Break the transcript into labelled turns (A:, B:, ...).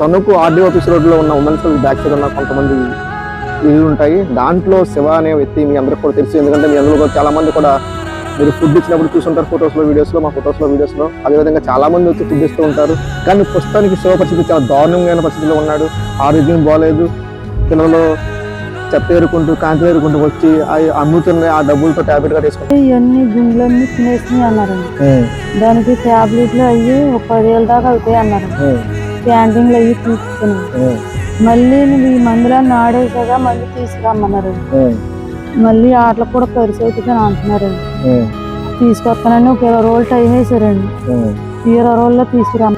A: Tanuku RDO office రోడ్లో ఉన్న women's back side ఉన్న కొంతమంది ఇల్లు ఉంటాయి. దాంట్లో శివ అనే వ్యక్తి మీ అందరికి కూడా తెలుసు. ఎందుకంటే మీ అందరూ చాలా మంది కూడా మీరు ఫుడ్ ఇచ్చినప్పుడు చూస్తుంటారు, ఫొటోస్లో వీడియోస్లో, మా ఫొటోస్లో వీడియోస్లో. అదేవిధంగా చాలా మంది వచ్చి ఫుడ్ ఇస్తూ ఉంటారు. కానీ ప్రస్తుతానికి శివ పరిస్థితి చాలా దారుణమైన పరిస్థితిలో ఉన్నాడు. ఆరోగ్యం బాగాలేదు. పిల్లలు చెత్త ఏరుకుంటూ కాంతి ఏరుకుంటూ వచ్చి అమ్ముతున్నాయి. ఆ డబ్బులతో టాబ్లెట్ కట్టేసుకుంటారు.
B: ఇవన్నీ గుండ్లన్నీ తినేసినాయి అన్నారండి. దానికి టాబ్లెట్లు అయ్యి ఒక 10,000 దాకా అవుతాయి అన్నారు. క్యాంటీన్లు అయ్యి తీసుకున్నాయి. మళ్ళీ నువ్వు ఈ మందులన్నీ ఆడేసాగా మళ్ళీ తీసుకురమ్మన్నారు. మళ్ళీ ఆటలకు కూడా ఖర్చు అవుతుందని అంటున్నారండి. తీసుకొస్తానని ఒక 20 రోజులు టైం వేసారండి. 20 రోజుల్లో తీసుకురమ్మన్నారు.